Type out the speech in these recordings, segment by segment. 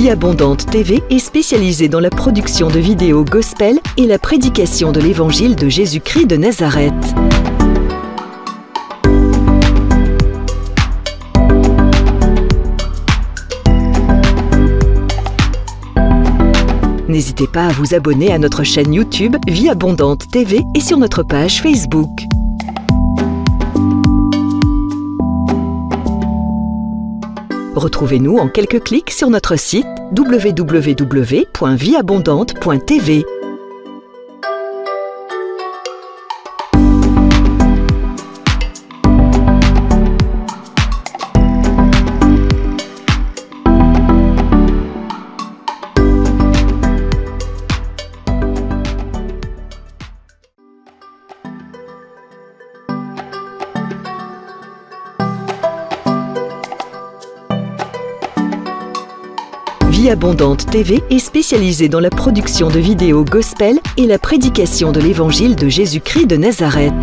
Vie Abondante TV est spécialisée dans la production de vidéos gospel et la prédication de l'évangile de Jésus-Christ de Nazareth. N'hésitez pas à vous abonner à notre chaîne YouTube Vie Abondante TV et sur notre page Facebook. Retrouvez-nous en quelques clics sur notre site www.vieabondante.tv. Vie Abondante TV est spécialisée dans la production de vidéos gospel et la prédication de l'évangile de Jésus-Christ de Nazareth.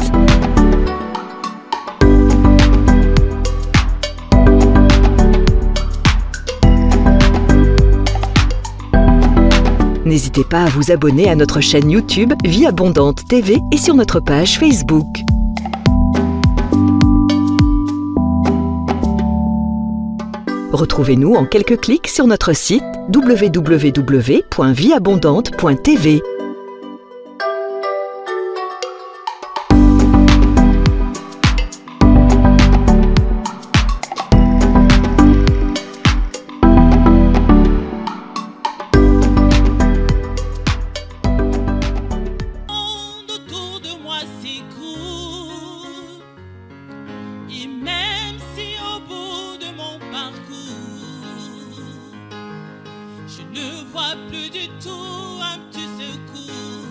N'hésitez pas à vous abonner à notre chaîne YouTube Vie Abondante TV et sur notre page Facebook. Retrouvez-nous en quelques clics sur notre site www.vieabondante.tv. Autour de moi s'écoule, et même si au bout de mon parcours je ne vois plus du tout un petit secours,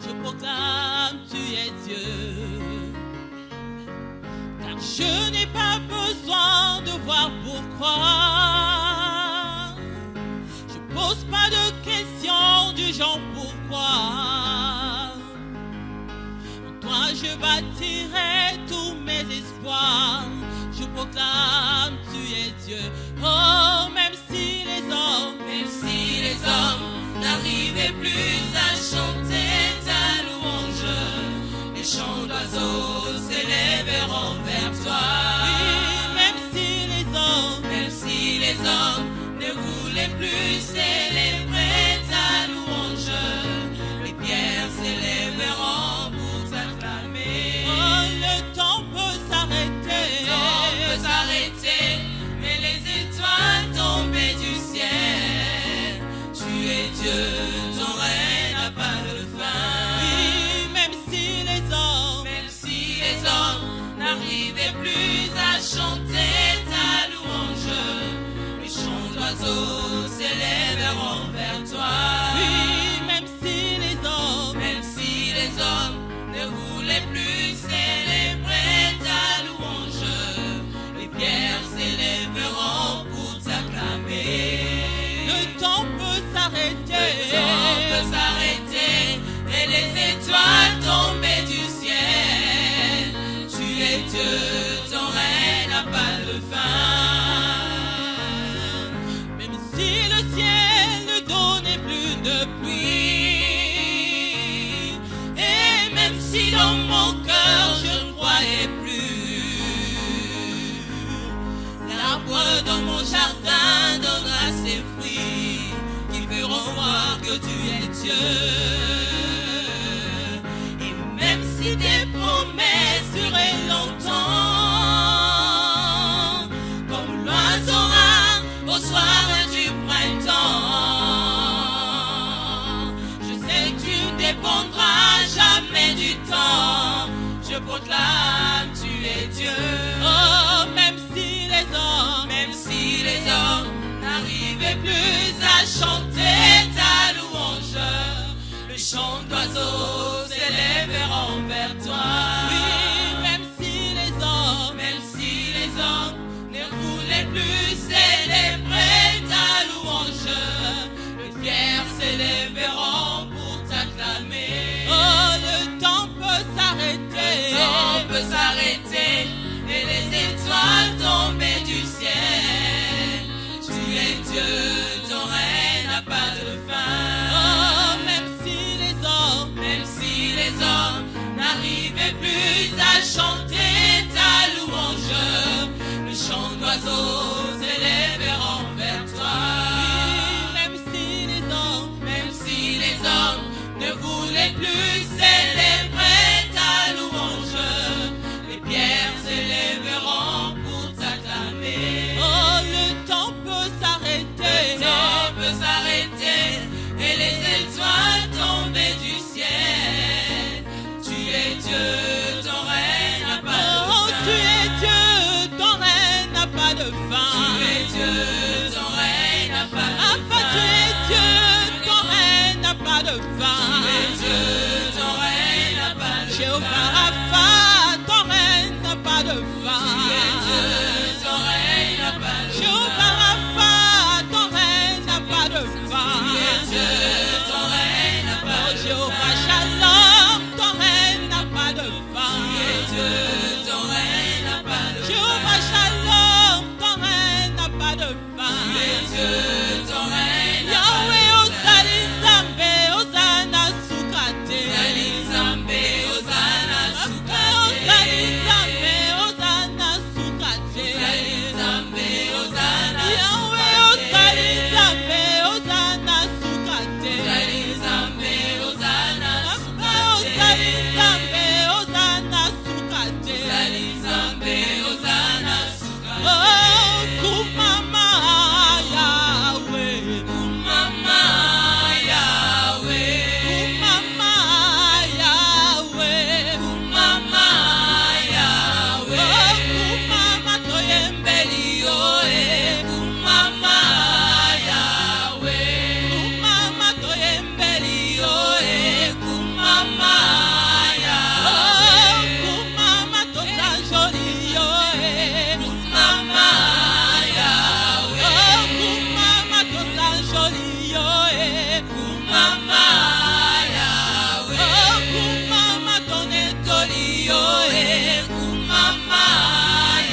je proclame tu es Dieu, car je n'ai pas besoin de voir pourquoi. Je pose pas de questions du genre pourquoi. En toi je bâtirai tous mes espoirs, je proclame tu es Dieu. Oh, même si les hommes n'arrivaient plus à chanter ta louange, les chants d'oiseaux s'élèveront vers toi. Oui, même si les hommes ne voulaient plus célébrer ta louange, les pierres s'élèveront pour t'acclamer. Oh, le temps peut s'arrêter, mais les étoiles tombées du ciel, tu es Dieu, ton règne n'a pas de fin. Oui, même si les hommes n'arrivaient plus à chanter ta louange, les chants d'oiseaux s'élèveront vers toi. Oui, même si les hommes ne voulaient plus célébrer ta louange, les pierres s'élèveront pour t'acclamer. Le temps peut s'arrêter, et les étoiles tombées du ciel, tu es Dieu, ton règne n'a pas de fin. Même si le ciel ne donnait plus de pluie, et même si dans mon cœur je ne croyais plus, l'arbre dans mon jardin donnera ses fruits qui feront voir que tu es Dieu. Et même si tes promesses duraient longtemps, comme l'oiseau rare au soir du printemps, je sais que tu ne dépendras jamais du temps, je proclame tu es Dieu. Oh, même si les hommes n'arrivaient plus à chanter ta louange, le chant d'oiseaux s'élèveront vers toi. n'arrivais plus à chanter ta louange. Le chant d'oiseaux s'élève envers toi. Même si les hommes ne voulaient plus célébrer ta louange, les pierres s'élèveront pour t'acclamer. Oh, le temps peut s'arrêter. Le temps peut s'arrêter et les étoiles tomber du ciel. Tu es Dieu, ton règne n'a pas de fin. Oh, tu es Dieu, ton règne n'a pas de fin. Tu es Dieu, ton règne n'a pas de fin. Tu es Dieu, ton règne n'a pas de fin. Tu es Dieu, ton règne n'a pas de fin. Jéhovah Rapha, ton règne n'a pas de fin. Tu es Dieu, ton règne n'a pas de fin. Jéhovah Rapha, ton règne n'a pas de fin. Tu es Dieu, ton règne n'a pas de fin. Jéhovah Shalom, ton règne n'a pas de fin. Tu es Dieu, ton règne n'a pas de fin. Jéhovah Shalom, ton règne n'a pas de fin. Tu es Dieu, ton règne n'a pas de fin. Yahweh, Ozali Nzambe, Ozana Sukate. Ozali Nzambe, Ozana Sukate. Ozali Nzambe, Ozana Sukate. Ozali Nzambe, Ozana Sukate. Yahweh, Ozali Nzambe, Ozana Sukate. Ozali Nzambe, Ozana Sukate. Ozali Nzambe, Ozana Sukate. Ozali Nzambe, Ozana Sukate. Oh, kumama Yahweh, kumama Yahweh, kumama Yahweh, kumama Yahweh. Oh, kumama toyembeli oe, kumama Yahweh, kumama toyembeli oe, kumama Yahweh. Oh, kumama tosanjoli oe, kumama Yahweh. Oh, kumama tosanjoli oe, kumama Yahweh. Oh, kumama tonetoli oe, kumama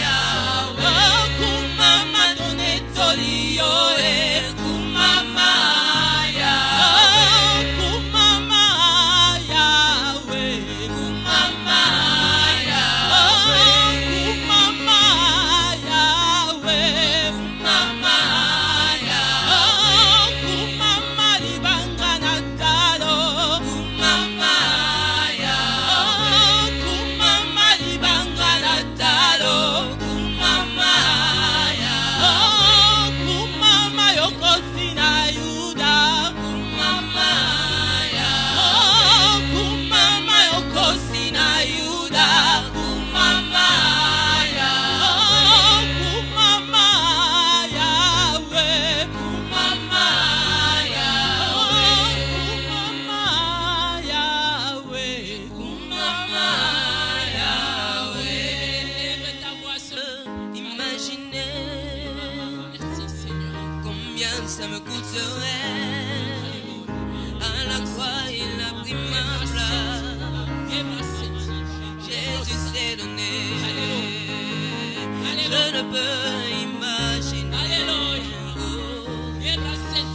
Yahweh. Oh, kumama tonetoli oe, kumama Yahweh. Oh, kumama Yahweh, kumama Yahweh. Oh, kumama Yahweh, kumama Yahweh. Oh, kumama libanga na talo, kumama Yahweh. Oh, kumama libanga na talo, kumama Yahweh. Oh, kumama yokosi na Yuda, kumama Yahweh. Oh, kumama yokosi na Yuda, kumama Yahweh. Oh, kumama Yahweh, kumama Yahweh. Oh, kumama Yahweh, kumama Yahweh. Lève ta voix sur imaginez. Merci Seigneur. Combien ça me coûterait. À la croix il a pris ma place. Jésus s'est donné. Je ne peux imaginer. Oh,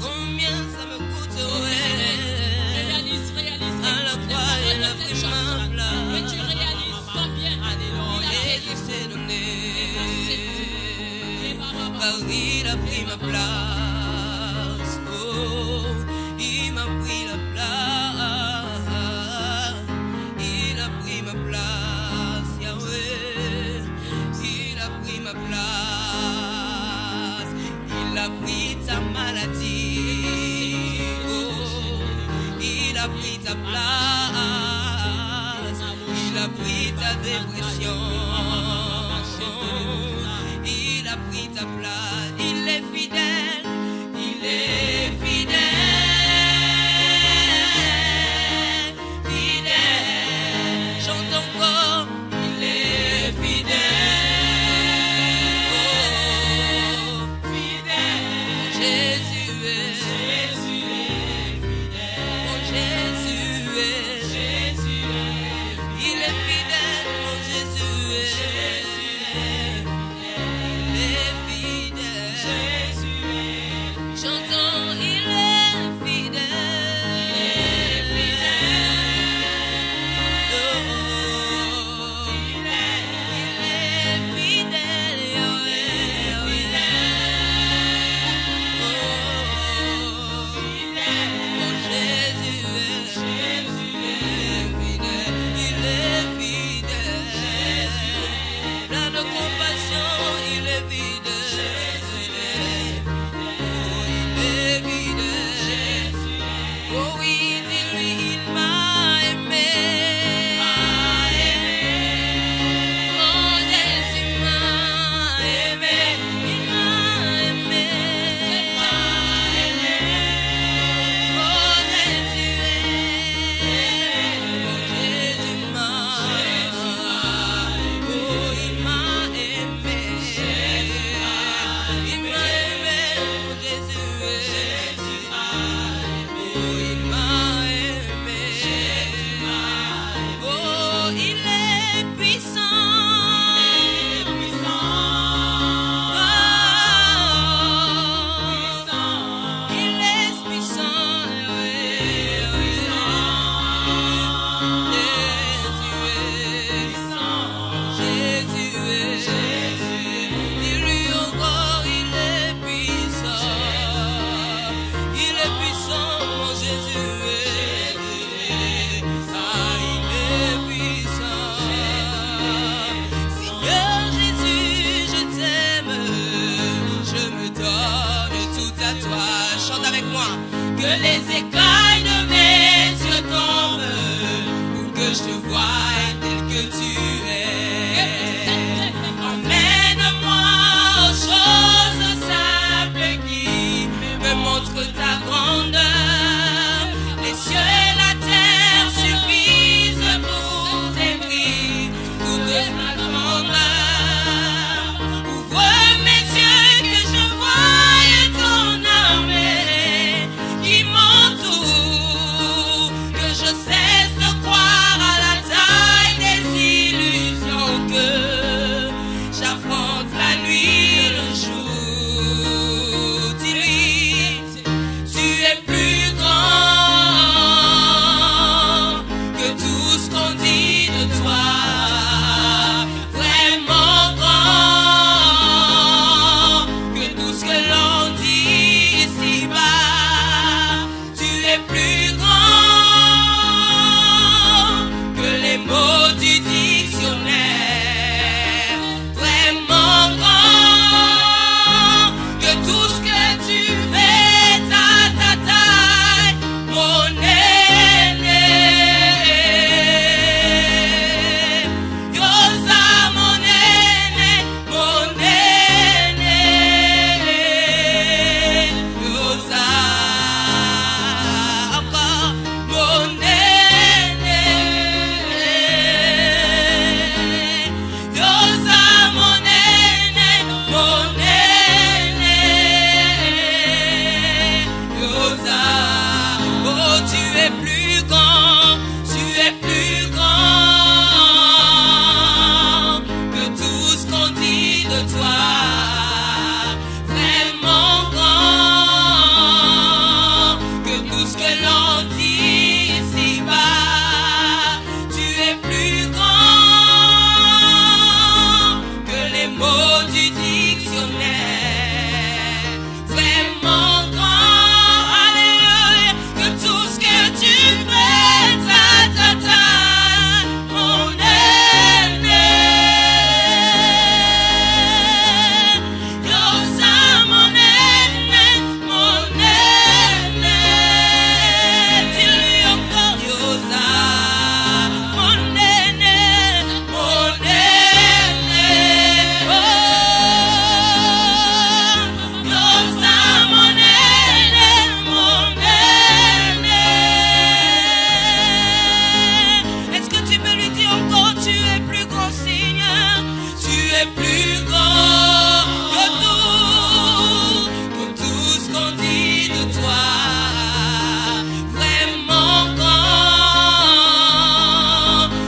combien ça me coûterait. À la croix il a pris ma place. Jésus s'est donné. Car il a pris ma place. Oh, il m'a pris la place. Il a pris ma place, Yahweh. Il a pris ma place. Il a pris ta maladie. Oh, il a pris ta place. Il a pris ta dépression. Il a pris ta place. Il est fidèle. Il est fidèle. Fidèle. Chante encore. Il est fidèle. Oh, fidèle. Jésus est. Jésus est fidèle. Oh, Jésus est. Jésus est. Il est fidèle. Oh, Jésus est. Jésus est fidèle. Il est fidèle. Jésus est. Chantons. les écailles de mes yeux tombent, pour que je te voie tel que tu es. Emmène-moi aux choses simples qui me montrent ta grandeur. Les cieux et la terre suffisent pour t'aimer, toute ma grandeur. Ouvre mes yeux que je voie ton armée qui m'entoure, que je cesse de croire à la taille des illusions, que j'affronte la nuit et le jour. Dis-lui, tu es plus grand que tout ce qu'on dit de toi, vraiment grand que tout ce que l'on dit ici-bas. Tu es plus grand que les mots du dictionnaire, vraiment grand que tout ce que tu fais, ta taille, mon aîné. Yosa, mon aîné, mon aîné. Yosa, encore mon aîné. Yosa, mon aîné, mon aîné. Yosa, oh, tu es plus grand, tu es plus grand que tout ce qu'on dit de toi, vraiment grand que tout ce que l'on dit ici-bas. Tu es plus grand que les mots du dictionnaire, vraiment grand, alléluia, que tout ce que tu fais, ta, mon aîné. Yosa, mon aîné, mon aîné. Dis-lui encore, Yosa, mon aîné, mon aîné. Oh, Yosa, mon aîné, mon aîné. Est-ce que tu peux lui dire encore, tu es plus grand, Seigneur, tu es plus grand que tout ce qu'on dit de toi, vraiment grand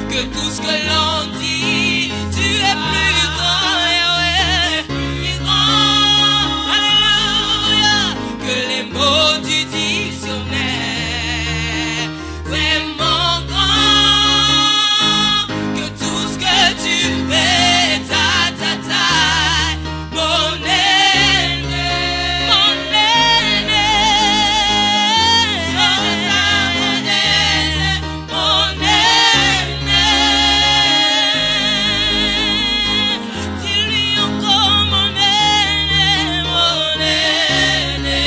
que tout ce que l'on dit. Tu es plus grand, Yahweh, plus grand, alléluia, que les mots du dictionnaire, vraiment grand que tout ce que tu fais, ta taille, mon aîné, mon aîné. Mon aîné. Dis-lui encore, mon aîné, mon aîné.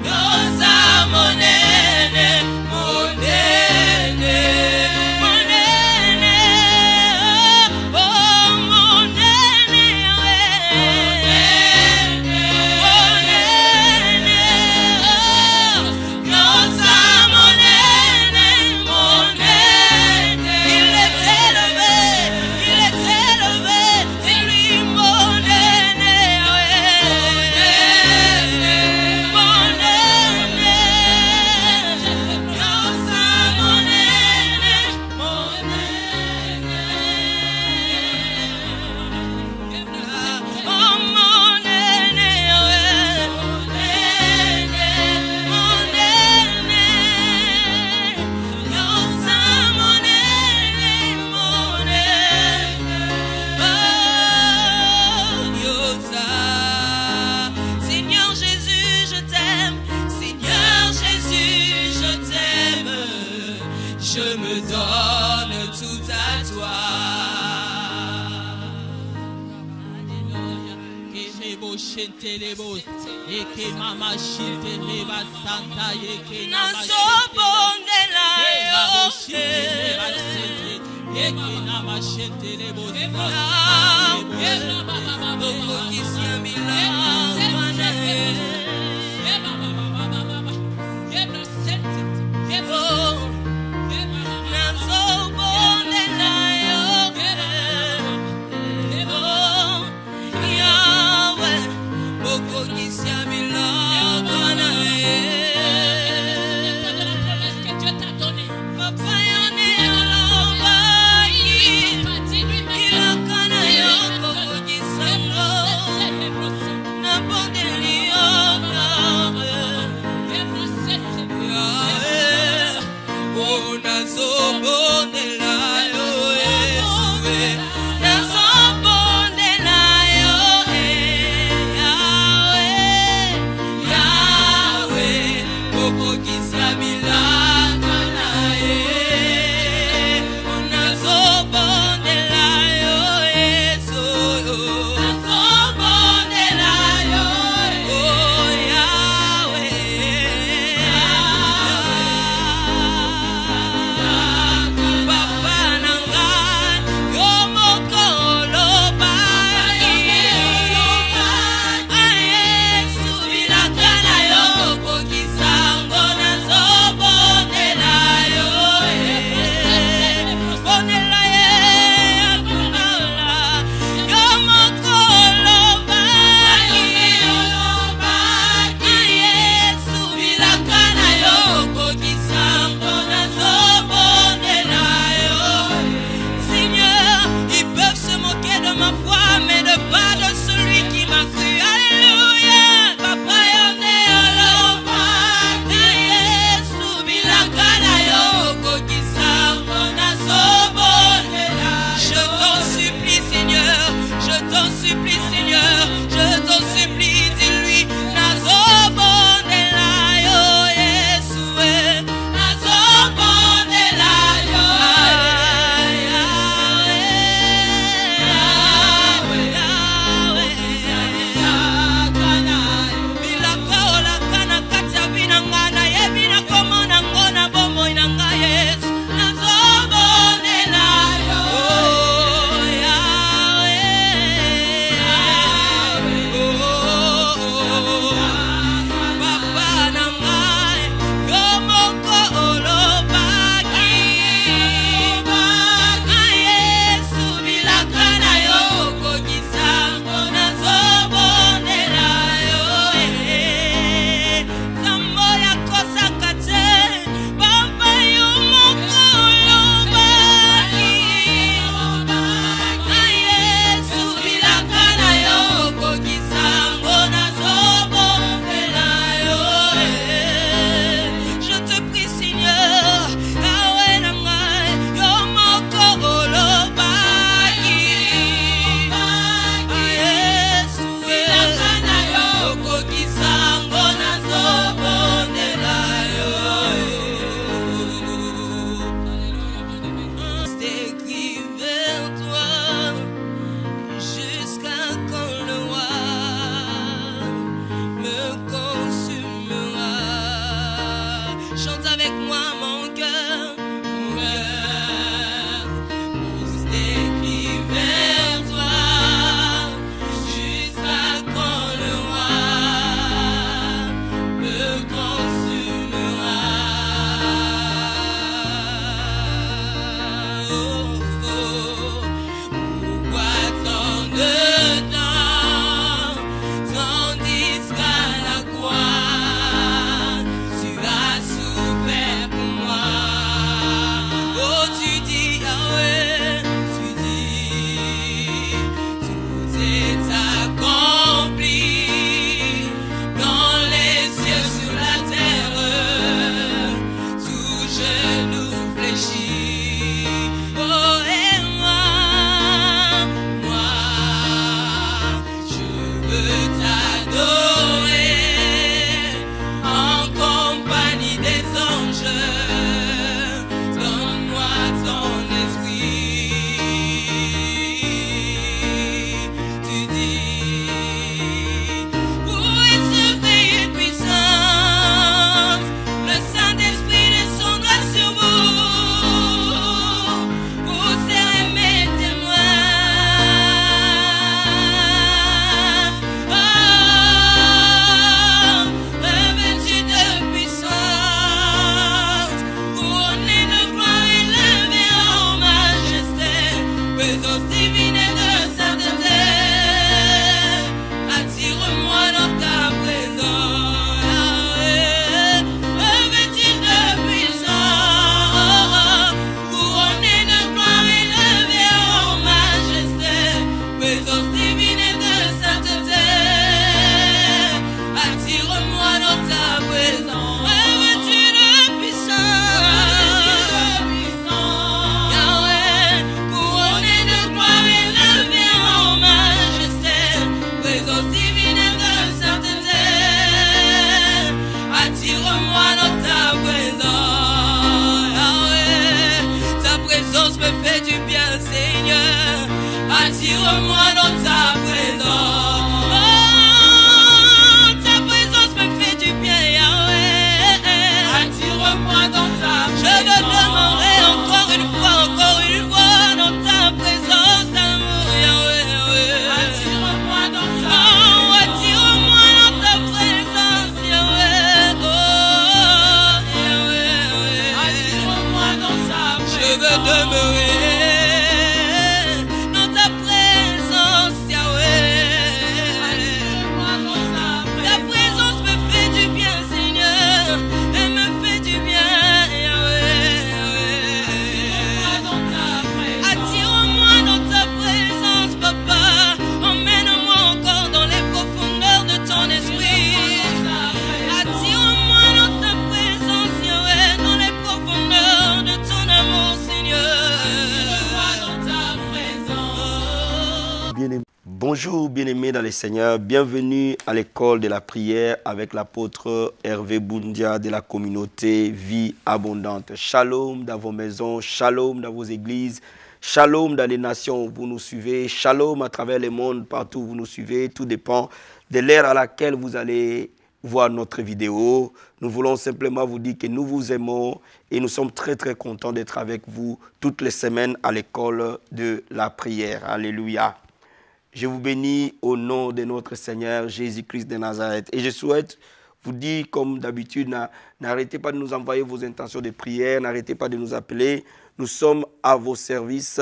Yosa, mon aîné, mon aîné, mon aîné. Oh, mon aîné, mon aîné. Yosa, mon aîné, mon aîné. Il est élevé, il est élevé. Dis-lui, mon aîné, mon aîné. Yosa, mon aîné, mon aîné. Oh, mon aîné, mon aîné, mon aîné. Yosa, mon aîné, mon aîné. Oh, Yosa. Seigneur Jésus, je t'aime. Seigneur Jésus, je t'aime. Je me donne tout à toi. Alléluia. shentelebos. Eke mama shenteleba santa eke nama nazobondela yo eke nama shentelebos. okokisia milagwa na ye nazobondela yo Yawe okokisia milagwa na ye papa yone alobai ilakana yo kokokisanga nabondeli yo nazobondela yo Yesue nazobondela yo Yawe okokisa milagwa na ye nazobondela yo Yesu nazobondela yo Yawe Attire-moi dans ta présence. Ta présence me fait du bien, Yahweh. Attire-moi dans ta présence. Je veux demeurer encore une fois dans ta présence d'amour, Yahweh. Attire-moi dans ta Oh, attire-moi dans ta présence, Yahweh. Oh, Yahweh. Attire-moi dans ta présence. Je veux demeurer dans ta présence, Yahweh. Attire-moi dans ta Ta présence. présence me fait du bien, Seigneur. Elle me fait du bien, Attire-moi Yahweh. dans ta présence. Attire-moi dans ta présence, Papa. Emmène-moi encore dans les profondeurs de ton esprit. Attire-moi dans ta présence, Yahweh, dans les profondeurs de ton amour, Seigneur. Attire-moi dans ta présence. Bien-aimés. Bonjour bien-aimés dans le Seigneur, bienvenue à l'école de la prière avec l'apôtre Hervé Boundia de la communauté Vie Abondante. Shalom dans vos maisons, shalom dans vos églises, shalom dans les nations où vous nous suivez, shalom à travers le monde, partout où vous nous suivez, tout dépend de l'ère à laquelle vous allez voir notre vidéo. Nous voulons simplement vous dire que nous vous aimons et nous sommes très très contents d'être avec vous toutes les semaines à l'école de la prière. Alléluia. Je vous bénis au nom de notre Seigneur Jésus-Christ de Nazareth. Et je souhaite vous dire, comme d'habitude, n'arrêtez pas de nous envoyer vos intentions de prière, n'arrêtez pas de nous appeler. Nous sommes à vos services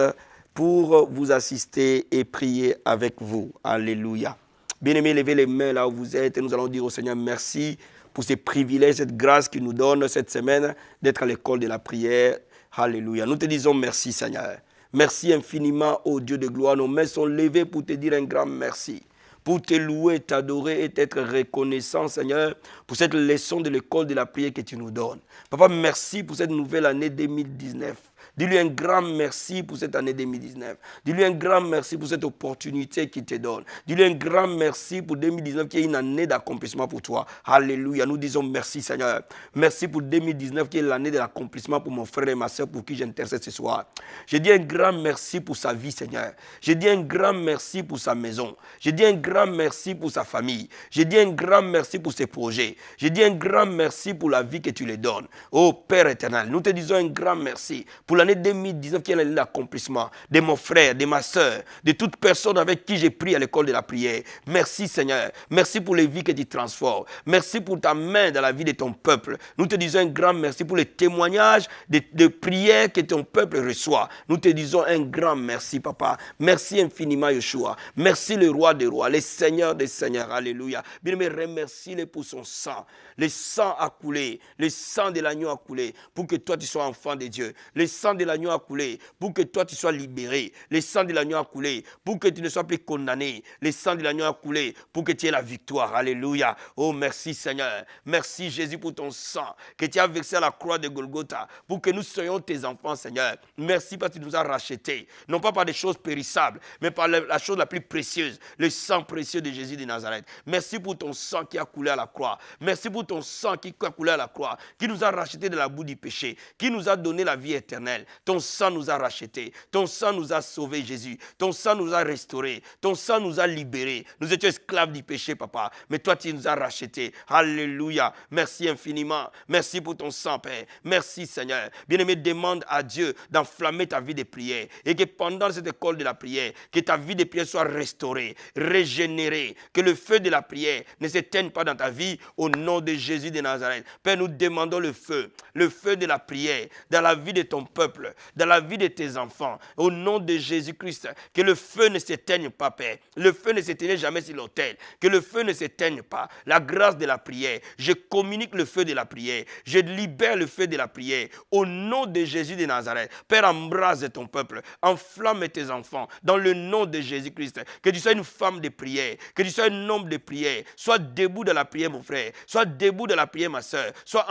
pour vous assister et prier avec vous. Alléluia. Bien-aimés, levez les mains là où vous êtes et nous allons dire au Seigneur merci pour ces privilèges, cette grâce qu'il nous donne cette semaine d'être à l'école de la prière. Alléluia. Nous te disons merci, Seigneur. Merci infiniment, ô Dieu de gloire. Nos mains sont levées pour te dire un grand merci, pour te louer, t'adorer et t'être reconnaissant, Seigneur, pour cette leçon de l'école de la prière que tu nous donnes. Papa, merci pour cette nouvelle année 2019. Dis-lui un grand merci pour cette année 2019. Dis-lui un grand merci pour cette opportunité qu'il te donne. Dis-lui un grand merci pour 2019 qui est une année d'accomplissement pour toi. Alléluia. Nous disons merci Seigneur. Merci pour 2019 qui est l'année de l'accomplissement pour mon frère et ma soeur pour qui j'intercède ce soir. Je dis un grand merci pour sa vie Seigneur. Je dis un grand merci pour sa maison. Je dis un grand merci pour sa famille. Je dis un grand merci pour ses projets. Je dis un grand merci pour la vie que tu lui donnes. Oh Père éternel, nous te disons un grand merci pour l'année 2019 qui est l'année d'accomplissement de mon frère, de ma soeur, de toute personne avec qui j'ai pris à l'école de la prière. Merci Seigneur. Merci pour les vies que tu transformes. Merci pour ta main dans la vie de ton peuple. Nous te disons un grand merci pour les témoignages de prières que ton peuple reçoit. Nous te disons un grand merci Papa. Merci infiniment Yeshua. Merci le roi des rois, le Seigneur des seigneurs. Alléluia. Bien-aimé, remercie-le pour son sang. Le sang a coulé. Le sang de l'agneau a coulé pour que toi tu sois enfant de Dieu. Le sang de l'agneau a coulé pour que toi tu sois libéré. Le sang de l'agneau a coulé pour que tu ne sois plus condamné. Le sang de l'agneau a coulé pour que tu aies la victoire. Alléluia. Oh merci Seigneur. Merci Jésus pour ton sang que tu as versé à la croix de Golgotha pour que nous soyons tes enfants Seigneur. Merci parce que tu nous as rachetés. Non pas par des choses périssables mais par la chose la plus précieuse. Le sang précieux de Jésus de Nazareth. Merci pour ton sang qui a coulé à la croix. Merci pour ton sang qui a coulé à la croix. Qui nous a rachetés de la boue du péché. Qui nous a donné la vie éternelle. Ton sang nous a rachetés. Ton sang nous a sauvés, Jésus. Ton sang nous a restaurés. Ton sang nous a libérés. Nous étions esclaves du péché, Papa. Mais toi, tu nous as rachetés. Alléluia. Merci infiniment. Merci pour ton sang, Père. Merci, Seigneur. Bien-aimé, demande à Dieu d'enflammer ta vie de prière. Et que pendant cette école de la prière, que ta vie de prière soit restaurée, régénérée. Que le feu de la prière ne s'éteigne pas dans ta vie au nom de Jésus de Nazareth. Père, nous demandons le feu de la prière dans la vie de ton peuple, dans la vie de tes enfants, au nom de Jésus-Christ, que le feu ne s'éteigne pas, Père. Le feu ne s'éteigne jamais sur l'autel, que le feu ne s'éteigne pas. La grâce de la prière, je communique le feu de la prière, je libère le feu de la prière, au nom de Jésus de Nazareth. Père, embrase ton peuple, enflamme tes enfants, dans le nom de Jésus-Christ. Que tu sois une femme de prière, que tu sois un homme de prière, sois debout dans la prière, mon frère, sois debout dans la prière, ma soeur, sois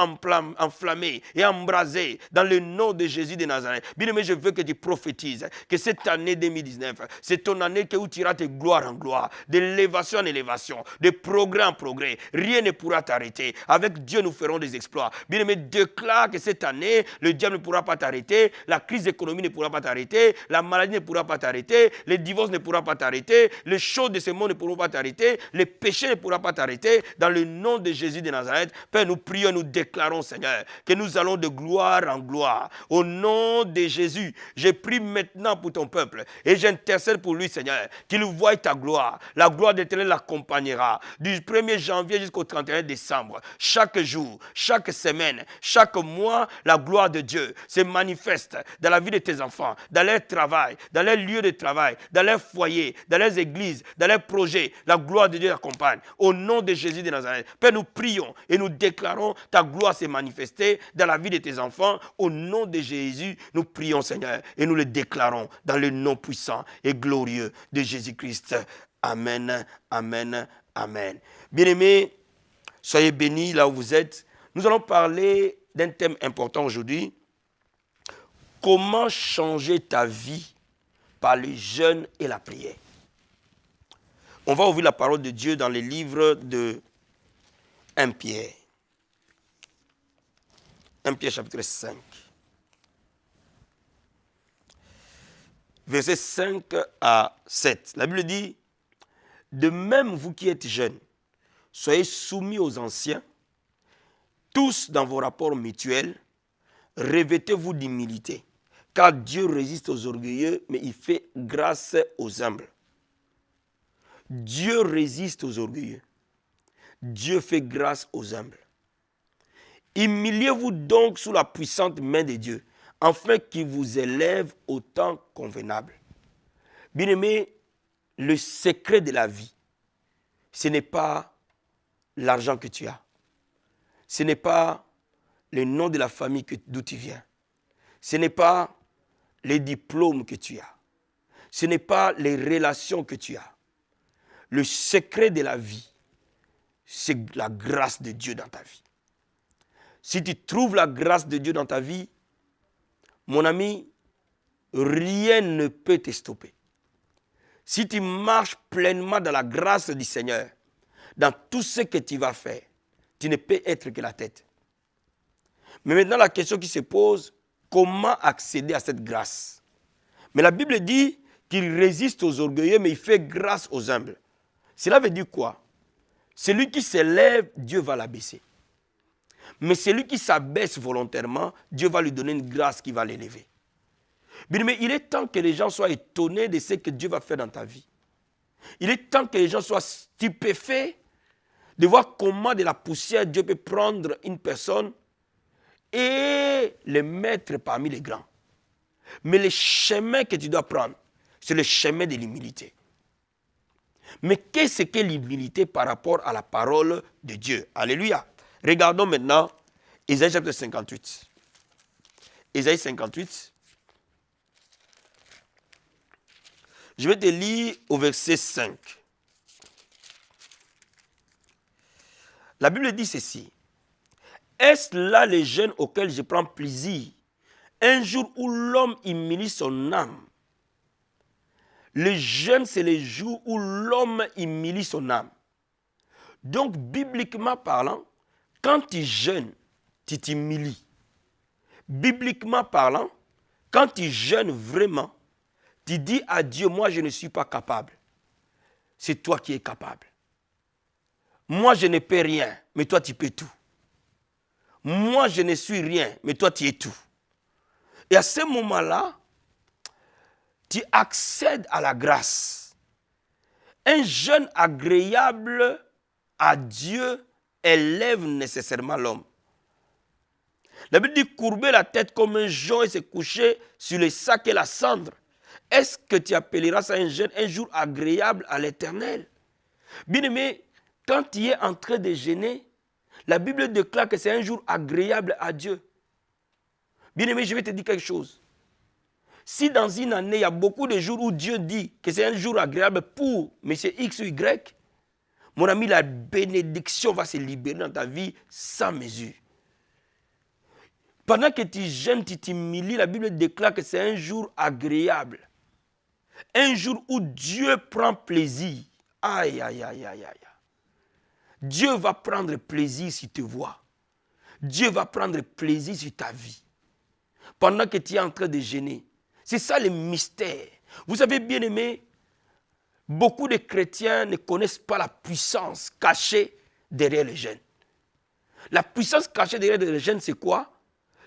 enflammé et embrasé dans le nom de Jésus Jésus de Nazareth. Bien-aimé, je veux que tu prophétises que cette année 2019, c'est ton année où tu iras de gloire en gloire, de l'élévation en élévation, de progrès en progrès. Rien ne pourra t'arrêter. Avec Dieu, nous ferons des exploits. Bien-aimé, déclare que cette année, le diable ne pourra pas t'arrêter, la crise économique ne pourra pas t'arrêter, la maladie ne pourra pas t'arrêter, le divorce ne pourra pas t'arrêter, les choses de ce monde ne pourront pas t'arrêter, les péchés ne pourront pas t'arrêter. Dans le nom de Jésus de Nazareth, Père, nous prions, nous déclarons, Seigneur, que nous allons de gloire en gloire. Au nom de Jésus, je prie maintenant pour ton peuple et j'intercède pour lui, Seigneur, qu'il voie ta gloire. La gloire de l'Éternel l'accompagnera du 1er janvier jusqu'au 31 décembre. Chaque jour, chaque semaine, chaque mois, la gloire de Dieu se manifeste dans la vie de tes enfants, dans leur travail, dans leur lieu de travail, dans leur foyer, dans leurs églises, dans leurs projets. La gloire de Dieu l'accompagne. Au nom de Jésus de Nazareth, Père, nous prions et nous déclarons ta gloire s'est manifestée dans la vie de tes enfants. Au nom de Jésus, nous prions, Seigneur, et nous le déclarons dans le nom puissant et glorieux de Jésus-Christ. Amen, amen, amen. Bien-aimés, soyez bénis là où vous êtes. Nous allons parler d'un thème important aujourd'hui. Comment changer ta vie par le jeûne et la prière? On va ouvrir la parole de Dieu dans les livres de 1 Pierre. 1 Pierre chapitre 5. Versets 5 à 7. La Bible dit, « De même vous qui êtes jeunes, soyez soumis aux anciens, tous dans vos rapports mutuels, revêtez-vous d'humilité, car Dieu résiste aux orgueilleux, mais il fait grâce aux humbles. » Dieu résiste aux orgueilleux. Dieu fait grâce aux humbles. Humiliez-vous donc sous la puissante main de Dieu, afin qu'il vous élève au temps convenable. Bien-aimé, le secret de la vie, ce n'est pas l'argent que tu as. Ce n'est pas le nom de la famille d'où tu viens. Ce n'est pas les diplômes que tu as. Ce n'est pas les relations que tu as. Le secret de la vie, c'est la grâce de Dieu dans ta vie. Si tu trouves la grâce de Dieu dans ta vie, mon ami, rien ne peut te stopper. Si tu marches pleinement dans la grâce du Seigneur, dans tout ce que tu vas faire, tu ne peux être que la tête. Mais maintenant, la question qui se pose, comment accéder à cette grâce? Mais la Bible dit qu'il résiste aux orgueilleux, mais il fait grâce aux humbles. Cela veut dire quoi? Celui qui s'élève, Dieu va l'abaisser. Mais celui qui s'abaisse volontairement, Dieu va lui donner une grâce qui va l'élever. Mais il est temps que les gens soient étonnés de ce que Dieu va faire dans ta vie. Il est temps que les gens soient stupéfaits de voir comment de la poussière Dieu peut prendre une personne et le mettre parmi les grands. Mais le chemin que tu dois prendre, c'est le chemin de l'humilité. Mais qu'est-ce que l'humilité par rapport à la parole de Dieu? Alléluia. Regardons maintenant Ésaïe chapitre 58. Ésaïe 58. Je vais te lire au verset 5. La Bible dit ceci. Est-ce là les jeûnes auxquels je prends plaisir, un jour où l'homme humilie son âme? Le jeûne, c'est le jour où l'homme humilie son âme. Donc, bibliquement parlant, quand tu jeûnes, tu t'humilies. Bibliquement parlant, quand tu jeûnes vraiment, tu dis à Dieu, moi je ne suis pas capable. C'est toi qui es capable. Moi je ne peux rien, mais toi tu peux tout. Moi je ne suis rien, mais toi tu es tout. Et à ce moment-là, tu accèdes à la grâce. Un jeûne agréable à Dieu élève nécessairement l'homme. La Bible dit courber la tête comme un jonc et se coucher sur les sacs et la cendre. Est-ce que tu appelleras ça un jeûne, un jour agréable à l'Éternel? Bien-aimé, quand tu es en train de jeûner, la Bible déclare que c'est un jour agréable à Dieu. Bien-aimé, je vais te dire quelque chose. Si dans une année, il y a beaucoup de jours où Dieu dit que c'est un jour agréable pour M. X ou Y, mon ami, la bénédiction va se libérer dans ta vie sans mesure. Pendant que tu jeûnes, tu t'humilies, la Bible déclare que c'est un jour agréable. Un jour où Dieu prend plaisir. Aïe, aïe, aïe, aïe, aïe. Dieu va prendre plaisir sur tes voix. Dieu va prendre plaisir sur ta vie. Pendant que tu es en train de jeûner. C'est ça le mystère. Vous savez, bien aimé, beaucoup de chrétiens ne connaissent pas la puissance cachée derrière le jeûne. La puissance cachée derrière le jeûne, c'est quoi?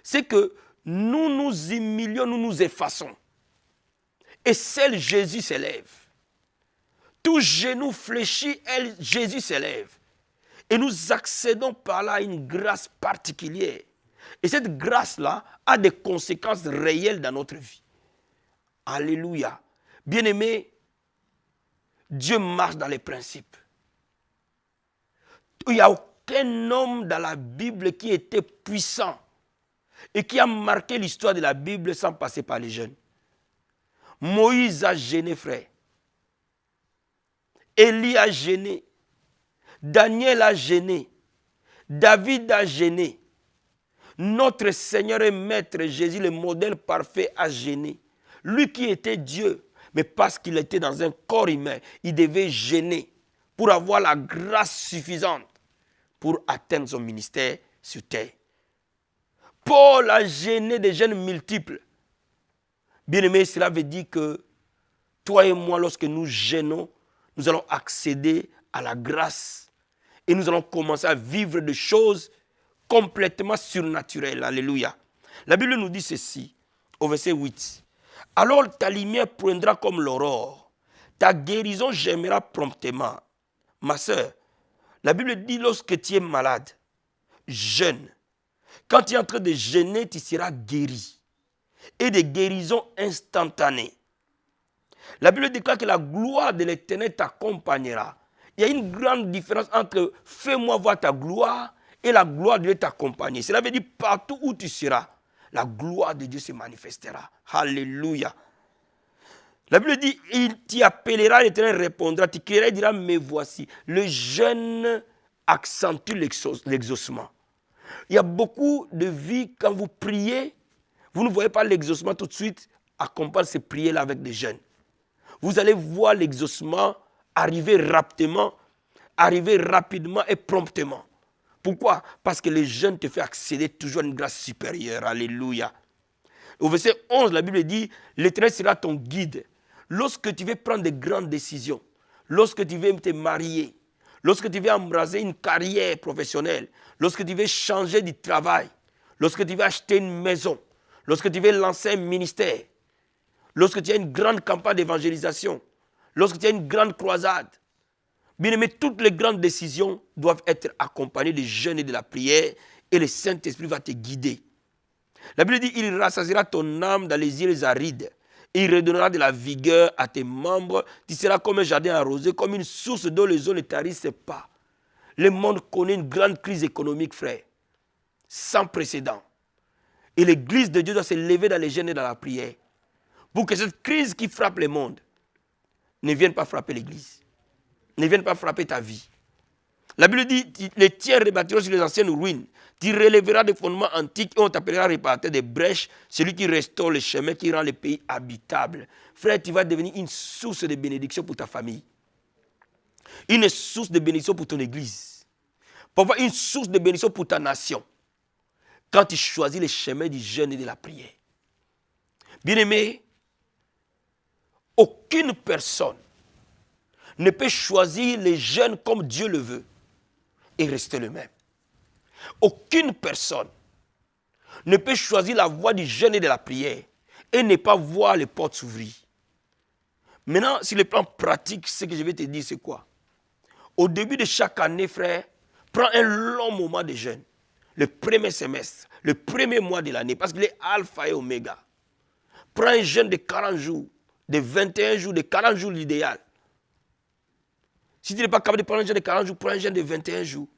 C'est que nous nous humilions, nous nous effaçons. Et seul Jésus s'élève. Tout genou fléchit, Jésus s'élève. Et nous accédons par là à une grâce particulière. Et cette grâce-là a des conséquences réelles dans notre vie. Alléluia. Bien-aimé, Dieu marche dans les principes. Il n'y a aucun homme dans la Bible qui était puissant et qui a marqué l'histoire de la Bible sans passer par les jeûnes. Moïse a jeûné, frère. Élie a jeûné. Daniel a jeûné. David a jeûné. Notre Seigneur et Maître Jésus, le modèle parfait, a jeûné. Lui qui était Dieu, mais parce qu'il était dans un corps humain, il devait jeûner pour avoir la grâce suffisante pour atteindre son ministère sur terre. Paul a jeûné des jeûnes multiples. Bien-aimé, cela veut dire que toi et moi, lorsque nous jeûnons, nous allons accéder à la grâce et nous allons commencer à vivre des choses complètement surnaturelles. Alléluia. La Bible nous dit ceci, au verset 8. Alors ta lumière poindra comme l'aurore, ta guérison germera promptement. Ma soeur, la Bible dit lorsque tu es malade, jeûne. Quand tu es en train de jeûner, tu seras guéri. Et des guérisons instantanées. La Bible déclare que la gloire de l'Éternel t'accompagnera. Il y a une grande différence entre « fais-moi voir ta gloire » et la gloire de Dieu t'accompagner. Cela veut dire partout où tu seras, la gloire de Dieu se manifestera. Alléluia. La Bible dit « il t'y appellera, l'Éternel répondra, tu crieras et diras « me voici ». Le jeûne accentue l'exaucement. Il y a beaucoup de vies, quand vous priez, vous ne voyez pas l'exaucement tout de suite, accompagne ces prières-là avec des jeûnes. Vous allez voir l'exaucement arriver rapidement et promptement. Pourquoi? Parce que le jeûne te fait accéder toujours à une grâce supérieure. Alléluia. Au verset 11, la Bible dit, l'Éternel sera ton guide. Lorsque tu veux prendre de grandes décisions, lorsque tu veux te marier, lorsque tu veux embrasser une carrière professionnelle, lorsque tu veux changer de travail, lorsque tu veux acheter une maison, lorsque tu veux lancer un ministère, lorsque tu as une grande campagne d'évangélisation, lorsque tu as une grande croisade, bien aimé, toutes les grandes décisions doivent être accompagnées du jeûne et de la prière et le Saint-Esprit va te guider. La Bible dit, il rassasiera ton âme dans les îles arides et il redonnera de la vigueur à tes membres. Tu seras comme un jardin arrosé, comme une source dont les eaux ne tarissent pas. Le monde connaît une grande crise économique, frère, sans précédent. Et l'Église de Dieu doit se lever dans les jeûnes et dans la prière pour que cette crise qui frappe le monde ne vienne pas frapper l'Église, ne vienne pas frapper ta vie. La Bible dit, les tiers rebâtiront sur les anciennes ruines, tu relèveras des fondements antiques et on t'appellera réparateur des brèches, celui qui restaure les chemins, qui rend les pays habitables. Frère, tu vas devenir une source de bénédiction pour ta famille, une source de bénédiction pour ton Église, parfois une source de bénédiction pour ta nation, quand tu choisis les chemins du jeûne et de la prière. Bien-aimé, aucune personne ne peut choisir les jeûnes comme Dieu le veut et rester le même. Aucune personne ne peut choisir la voie du jeûne et de la prière et ne pas voir les portes s'ouvrir. Maintenant, sur le plan pratique, ce que je vais te dire, c'est quoi? Au début de chaque année, frère, prends un long moment de jeûne. Le premier semestre, le premier mois de l'année, parce qu'il est alpha et oméga. Prends un jeûne de 40 jours, de 21 jours, de 40 jours l'idéal. Si tu n'es pas capable de prendre un jeûne de 40 jours, prends un jeûne de 21 jours.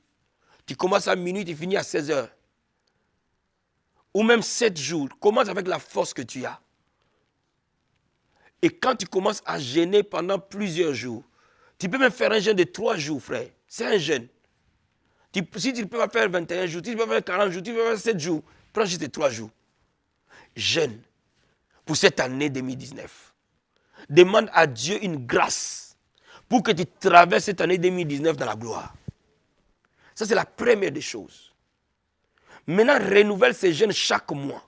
Tu commences à minuit, tu finis à 16 heures. Ou même 7 jours. Commence avec la force que tu as. Et quand tu commences à jeûner pendant plusieurs jours, tu peux même faire un jeûne de 3 jours, frère. C'est un jeûne. Si tu ne peux pas faire 21 jours, si tu peux pas faire 40 jours, tu peux faire 7 jours. Prends juste 3 jours. Jeûne pour cette année 2019. Demande à Dieu une grâce pour que tu traverses cette année 2019 dans la gloire. Ça, c'est la première des choses. Maintenant, renouvelle ces jeûnes chaque mois.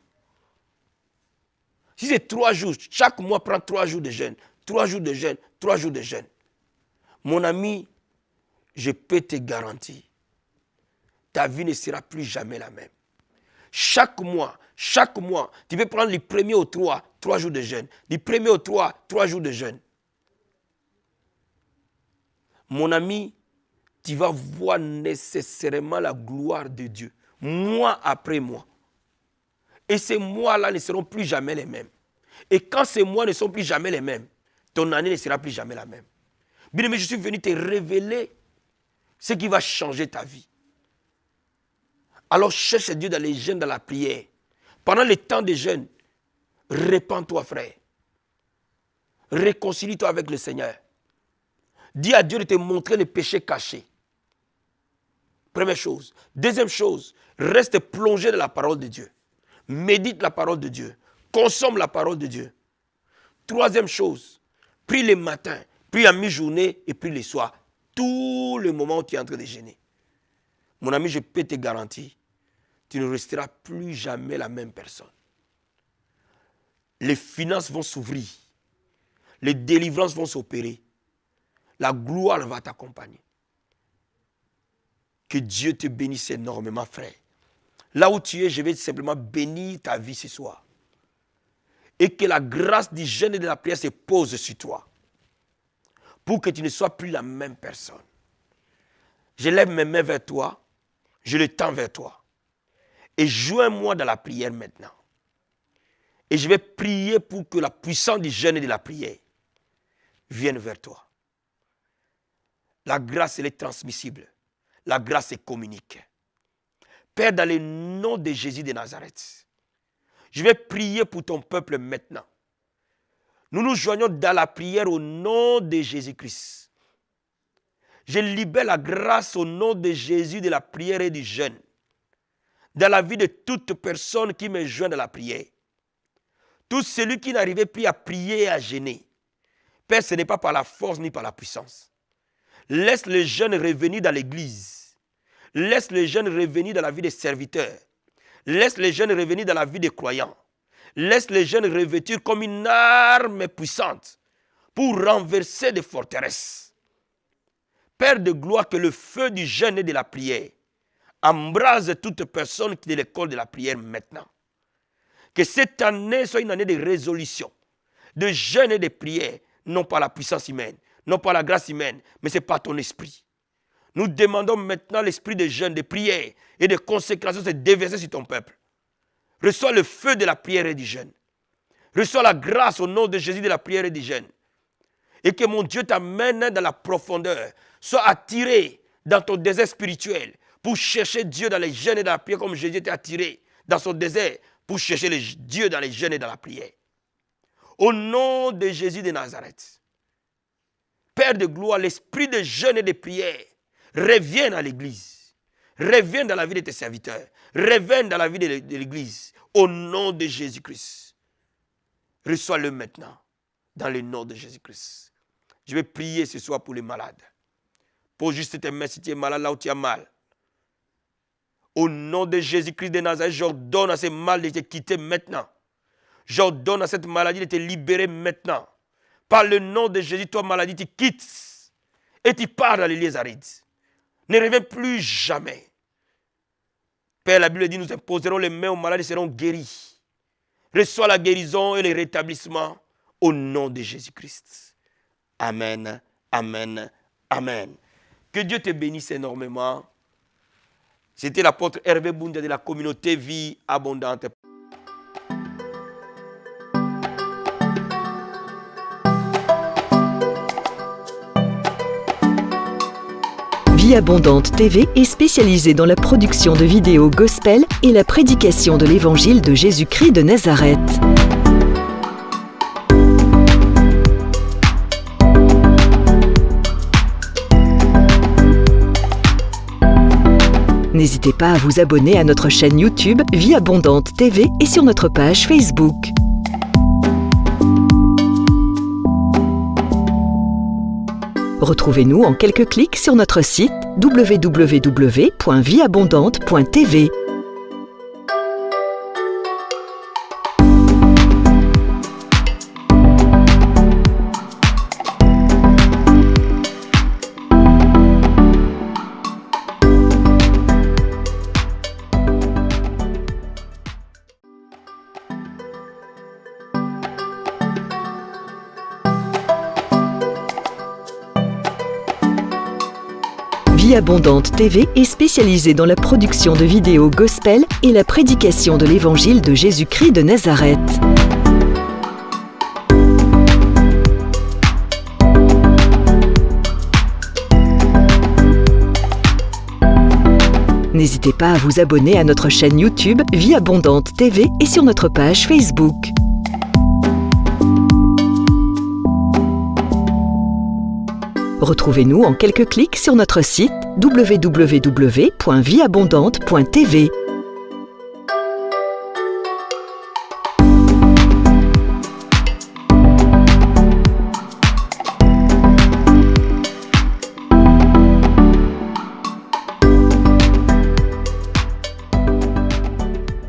Si c'est 3 jours, chaque mois, prends 3 jours de jeûne. 3 jours de jeûne, 3 jours de jeûne. Mon ami, je peux te garantir, ta vie ne sera plus jamais la même. Chaque mois, tu peux prendre les premiers au 3 jours de jeûne. Les premiers au 3 jours de jeûne. Mon ami, tu vas voir nécessairement la gloire de Dieu, mois après mois. Et ces mois-là ne seront plus jamais les mêmes. Et quand ces mois ne sont plus jamais les mêmes, ton année ne sera plus jamais la même. Bien-aimé, je suis venu te révéler ce qui va changer ta vie. Alors cherche Dieu dans les jeûnes, dans la prière. Pendant les temps de jeûne, répands-toi, frère. Réconcilie-toi avec le Seigneur. Dis à Dieu de te montrer les péchés cachés. Première chose. Deuxième chose, reste plongé dans la parole de Dieu. Médite la parole de Dieu. Consomme la parole de Dieu. Troisième chose, prie le matin, prie à mi-journée et prie le soir. Tout le moment où tu es en train de jeûner. Mon ami, je peux te garantir, tu ne resteras plus jamais la même personne. Les finances vont s'ouvrir. Les délivrances vont s'opérer. La gloire va t'accompagner. Que Dieu te bénisse énormément, frère. Là où tu es, je vais simplement bénir ta vie ce soir. Et que la grâce du jeûne et de la prière se pose sur toi. Pour que tu ne sois plus la même personne. Je lève mes mains vers toi. Je les tends vers toi. Et joins-moi dans la prière maintenant. Et je vais prier pour que la puissance du jeûne et de la prière vienne vers toi. La grâce, elle est transmissible. La grâce est communique. Père, dans le nom de Jésus de Nazareth, je vais prier pour ton peuple maintenant. Nous nous joignons dans la prière au nom de Jésus-Christ. Je libère la grâce au nom de Jésus de la prière et du jeûne. Dans la vie de toute personne qui me joint dans la prière. Tout celui qui n'arrivait plus à prier et à jeûner. Père, ce n'est pas par la force ni par la puissance. Laisse les jeunes revenir dans l'église. Laisse les jeunes revenir dans la vie des serviteurs. Laisse les jeunes revenir dans la vie des croyants. Laisse les jeunes revêtir comme une arme puissante pour renverser des forteresses. Père de gloire, que le feu du jeûne et de la prière embrase toute personne qui est de l'école de la prière maintenant. Que cette année soit une année de résolution, de jeûne et de prière, non pas la puissance humaine, non pas la grâce humaine, mais c'est par ton esprit. Nous demandons maintenant l'esprit de jeûne, de prière et de consécration se déverser sur ton peuple. Reçois le feu de la prière et du jeûne. Reçois la grâce au nom de Jésus de la prière et du jeûne. Et que mon Dieu t'amène dans la profondeur. Sois attiré dans ton désert spirituel pour chercher Dieu dans les jeûnes et dans la prière comme Jésus était attiré dans son désert pour chercher Dieu dans les jeûnes et dans la prière. Au nom de Jésus de Nazareth. Père de gloire, l'esprit de jeûne et de prière revienne à l'église. Revienne dans la vie de tes serviteurs. Revienne dans la vie de l'église. Au nom de Jésus-Christ. Reçois-le maintenant. Dans le nom de Jésus-Christ. Je vais prier ce soir pour les malades. Pose juste tes mains si tu es malade là où tu as mal. Au nom de Jésus-Christ de Nazareth, j'ordonne à ces malades de te quitter maintenant. J'ordonne à cette maladie de te libérer maintenant. Par le nom de Jésus, toi maladie, tu quittes et tu pars dans les lieux arides. Ne reviens plus jamais. Père, la Bible dit, nous imposerons les mains aux malades et seront guéris. Reçois la guérison et le rétablissement au nom de Jésus-Christ. Amen, amen, amen. Que Dieu te bénisse énormément. C'était l'apôtre Hervé Bundia de la communauté Vie Abondante. Vie Abondante TV est spécialisée dans la production de vidéos gospel et la prédication de l'évangile de Jésus-Christ de Nazareth. N'hésitez pas à vous abonner à notre chaîne YouTube Vie Abondante TV et sur notre page Facebook. Retrouvez-nous en quelques clics sur notre site www.vieabondante.tv. Vie Abondante TV est spécialisée dans la production de vidéos gospel et la prédication de l'évangile de Jésus-Christ de Nazareth. N'hésitez pas à vous abonner à notre chaîne YouTube Vie Abondante TV et sur notre page Facebook. Retrouvez-nous en quelques clics sur notre site www.vieabondante.tv.